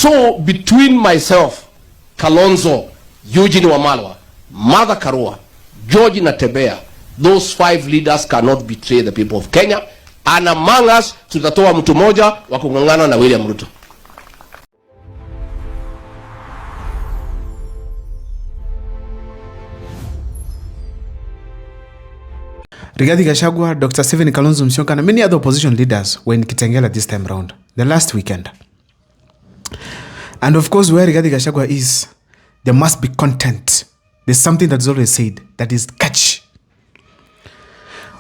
So between myself, Kalonzo, Eugene Wamalwa, Martha Karua, George Natembea, those 5 leaders cannot betray the people of Kenya. And among us, tutatoa mtu moja wa kung'ang'ana na William Ruto. Rigathi Gachagua, Dr. Stephen Kalonzo Musyoka, and many other opposition leaders were in Kitengela this time round, the last weekend. And of course, where Rigathi Gachagua is, there must be content. There's something that's always said that is catchy.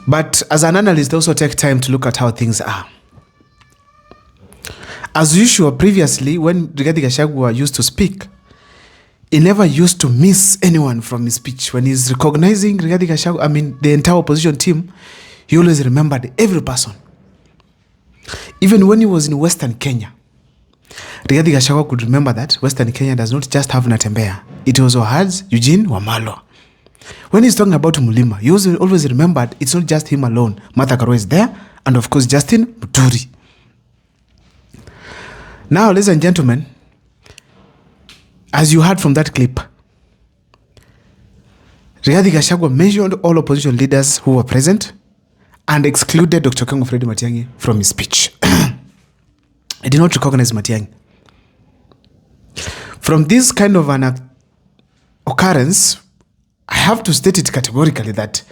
But as an analyst, also take time to look at how things are. As usual, previously, when Rigathi Gachagua used to speak, he never used to miss anyone from his speech. When he's recognizing Rigathi Gachagua, the entire opposition team, he always remembered every person. Even when he was in Western Kenya, Rigathi Gachagua could remember that Western Kenya does not just have Natembea. It also has Eugene Wamalwa. When he's talking about Mulima, he always remembered it's not just him alone. Martha Karua is there, and of course Justin Muturi. Now, ladies and gentlemen, as you heard from that clip, Rigathi Gachagua mentioned all opposition leaders who were present and excluded Dr. Matiangi from his speech. I did not recognize Matiangi. From this kind of an occurrence, I have to state it categorically that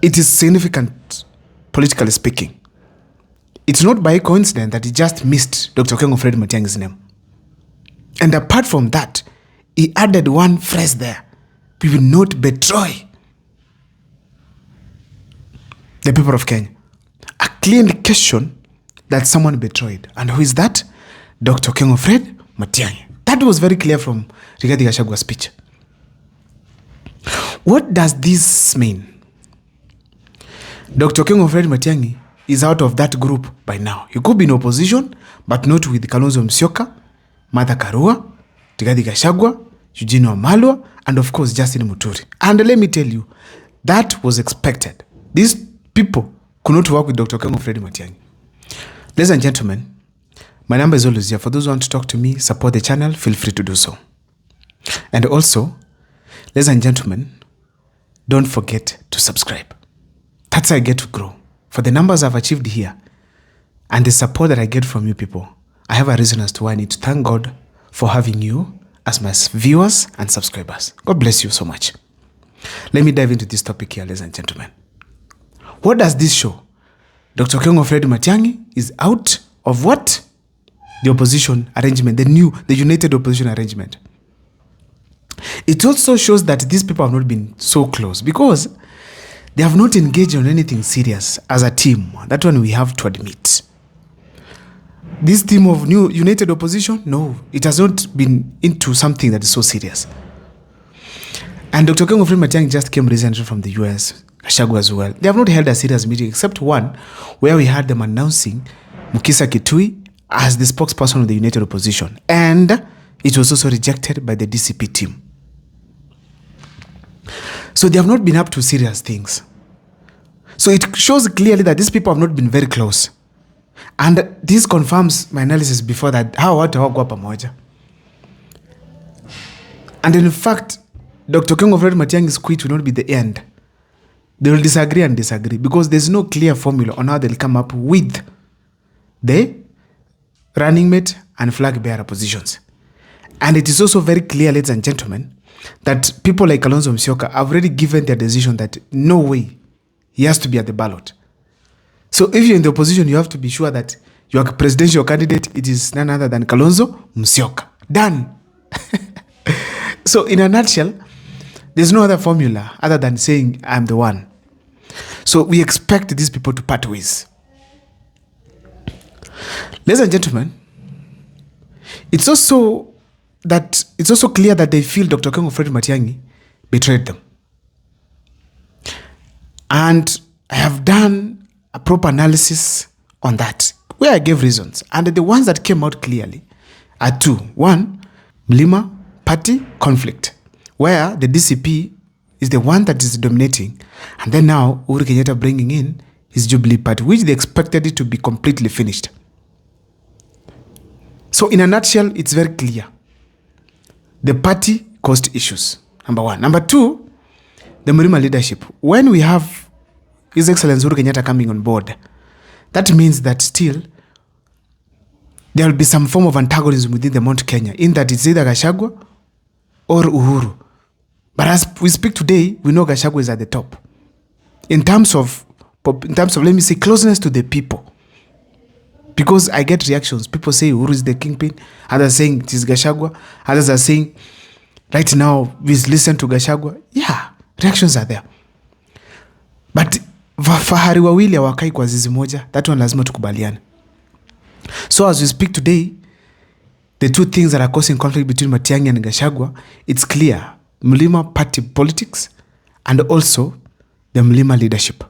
it is significant, politically speaking. It's not by coincidence that he just missed Dr. Matiangi's name. And apart from that, he added one phrase there: we will not betray the people of Kenya. A clear indication that someone betrayed. And who is that? Dr. Matiangi. That was very clear from Rigathi Gachagua's speech. What does this mean? Dr. Matiangi is out of that group by now. He could be in opposition, but not with Kalonzo Musyoka, Martha Karua, Rigathi Gachagua, Eugene Wamalwa, and of course Justin Muturi. And let me tell you, that was expected. These people could not work with Dr. Matiangi. Ladies and gentlemen, my number is always here. For those who want to talk to me, support the channel, feel free to do so. And also, ladies and gentlemen, don't forget to subscribe. That's how I get to grow. For the numbers I've achieved here and the support that I get from you people, I have a reason as to why I need to thank God for having you as my viewers and subscribers. God bless you so much. Let me dive into this topic here, ladies and gentlemen. What does this show? Dr. Matiangi is out of what? The opposition arrangement, the united opposition arrangement. It also shows that these people have not been so close because they have not engaged on anything serious as a team. That one we have to admit. This team of new united opposition, no, it has not been into something that is so serious. And Dr. Matiangi just came recently from the US, Gachagua as well. They have not held a serious meeting except one where we had them announcing Mukisa Kitui as the spokesperson of the united opposition. And it was also rejected by the DCP team. So they have not been up to serious things. So it shows clearly that these people have not been very close. And this confirms my analysis before that, how watu hawakua pamoja. And in fact, Dr. Matiangi's quit will not be the end. They will disagree and disagree because there's no clear formula on how they'll come up with the running mate and flag bearer positions. And it is also very clear, ladies and gentlemen, that people like Kalonzo Musyoka have already given their decision that no way he has to be at the ballot. So if you're in the opposition, you have to be sure that your presidential candidate, it is none other than Kalonzo Musyoka. Done. So in a nutshell, there's no other formula other than saying I'm the one. So we expect these people to part ways. Ladies and gentlemen, it's also clear that they feel Dr. Matiangi betrayed them. And I have done a proper analysis on that, where I gave reasons. And the ones that came out clearly are two. One, Mlima party conflict, where the DCP is the one that is dominating. And then now, Uhuru Kenyatta bringing in his Jubilee party, which they expected it to be completely finished. So in a nutshell, it's very clear. The party caused issues, number one. Number two, the Mlima leadership. When we have His Excellency Uhuru Kenyatta coming on board, that means that still there will be some form of antagonism within the Mount Kenya, in that it's either Gachgua or Uhuru. But as we speak today, we know Gachgua is at the top. In terms of, let me say, closeness to the people. Because I get reactions. People say Uhuru is the kingpin. Others saying it is Gachgua. Others are saying, right now, we listen to Gachgua. Yeah, reactions are there. But fahari wawili hawakai kwa zizi moja. That one lazima tukubaliane. So as we speak today, the two things that are causing conflict between Matiangi and Gachgua, it's clear. Mlima party politics and also the Mlima leadership.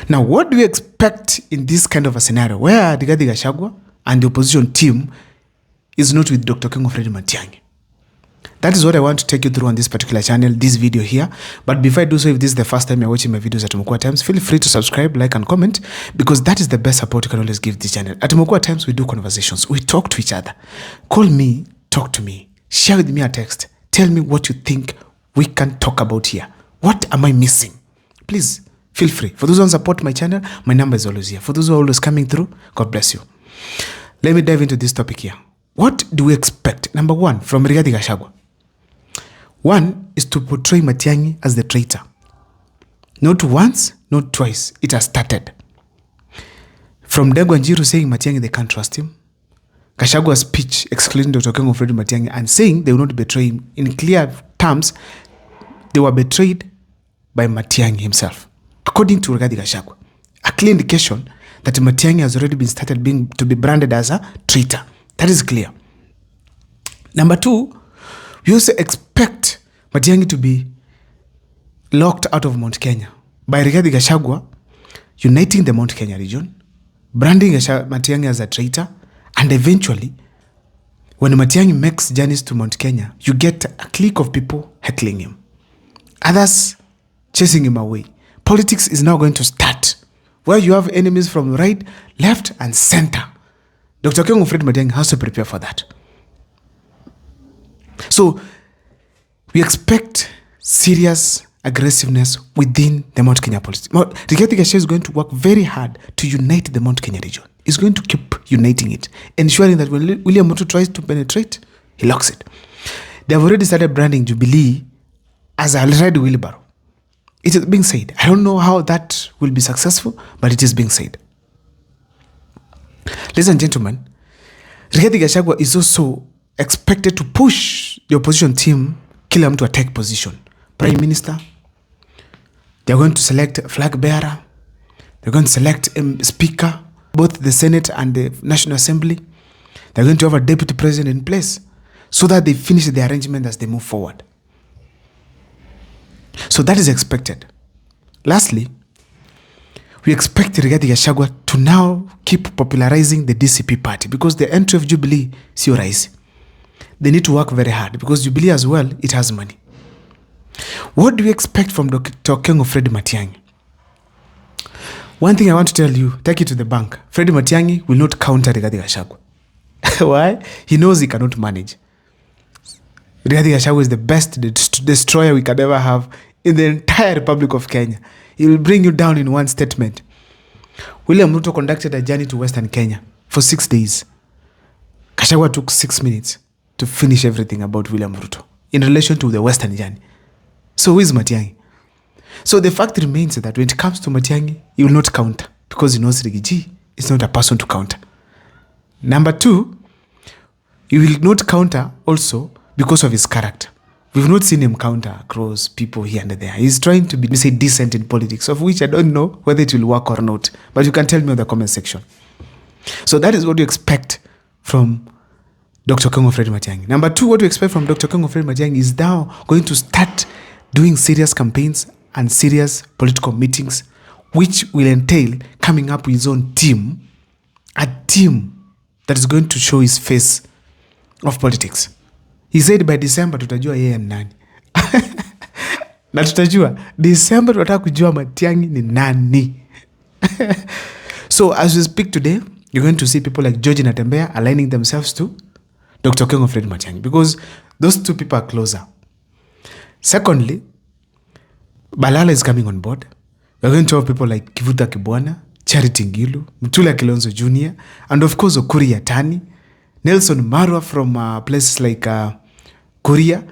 Now, what do we expect in this kind of a scenario where Rigathi Gachgua and the opposition team is not with Dr. King of Fred Matiangi? That is what I want to take you through on this particular channel, this video here. But before I do so, if this is the first time you're watching my videos at Mukwa Times, feel free to subscribe, like, and comment, because that is the best support you can always give this channel. At Mukwa Times, we do conversations. We talk to each other. Call me, talk to me, share with me a text. Tell me what you think we can talk about here. What am I missing? Please, feel free. For those who support my channel, my number is always here. For those who are always coming through, God bless you. Let me dive into this topic here. What do we expect? Number one, from Rigathi Gachgua. One is to portray Matiangi as the traitor. Not once, not twice. It has started. From Gachgua Njiru saying Matiangi, they can't trust him. Gachgua's speech excluding Dr. King of Fred Matiangi and saying they will not betray him. In clear terms, they were betrayed by Matiangi himself. According to Rigathi Gachgua, a clear indication that Matiangi has already been started to be branded as a traitor. That is clear. Number two, we also expect Matiangi to be locked out of Mount Kenya by Rigathi Gachgua uniting the Mount Kenya region, branding Matiangi as a traitor, and eventually, when Matiangi makes journeys to Mount Kenya, you get a clique of people heckling him. Others chasing him away. Politics is now going to start, where you have enemies from right, left, and center. Dr. King of Fred Matiangi has to prepare for that. So, we expect serious aggressiveness within the Mount Kenya politics. Rigathi Gachgua is going to work very hard to unite the Mount Kenya region. He's going to keep uniting it, ensuring that when William Ruto tries to penetrate, he locks it. They have already started branding Jubilee as a red wheelbarrow. It is being said. I don't know how that will be successful, but it is being said. Ladies and gentlemen, Rigathi Gachgua is also expected to push the opposition team, kila mtu take position. Prime Minister, they're going to select a flag bearer, they're going to select a speaker, both the Senate and the National Assembly. They're going to have a deputy president in place so that they finish the arrangement as they move forward. So that is expected. Lastly, we expect Rigathi Gachgua to now keep popularizing the DCP party, because the entry of Jubilee is your rise. They need to work very hard, because Jubilee as well, it has money. What do we expect from Dr. King of Fred Matiangi? One thing I want to tell you, take it to the bank. Fred Matiangi will not counter Rigathi Gachgua. Why? He knows he cannot manage. Rigathi Gachgua is the best destroyer we can ever have in the entire Republic of Kenya. He will bring you down in one statement. William Ruto conducted a journey to Western Kenya for 6 days. Gachgua took 6 minutes to finish everything about William Ruto in relation to the Western journey. So who is Matiangi? So the fact remains that when it comes to Matiangi, he will not counter, because he knows Rigiji is not a person to counter. Number two, he will not counter also because of his character. We've not seen him counter across people here and there. He's trying to be, say, decent in politics, of which I don't know whether it will work or not. But you can tell me in the comment section. So that is what you expect from Dr. King of Fred Matiangi. Number two, what we expect from Dr. King of Fred Matiangi is now going to start doing serious campaigns and serious political meetings, which will entail coming up with his own team, a team that is going to show his face of politics. He said by December tutajua yeye ni nani. Na tutajua December tunataka kujua Matiangi ni nani. So as we speak today, you're going to see people like George Natembea aligning themselves to Dr. Okengo Fred Matiang'i, because those two people are closer. Secondly, Balala is coming on board. We're going to have people like Kivuta Kibwana, Charity Ngilu, Mutula Kilonzo Jr., and of course Okuri Yatani, Nelson Marwa from places like Korea.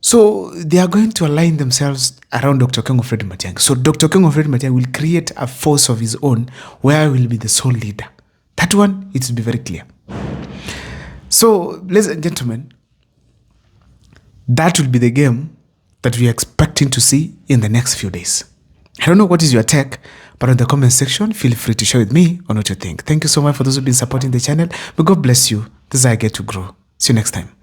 So they are going to align themselves around Dr. Okengo Fred Matiang'i. So Dr. Okengo Fred Matiang'i will create a force of his own where he will be the sole leader. That one, it will be very clear. So, ladies and gentlemen, that will be the game that we are expecting to see in the next few days. I don't know what is your take, but on the comment section, feel free to share with me on what you think. Thank you so much for those who've been supporting the channel. May God bless you. This is how I get to grow. See you next time.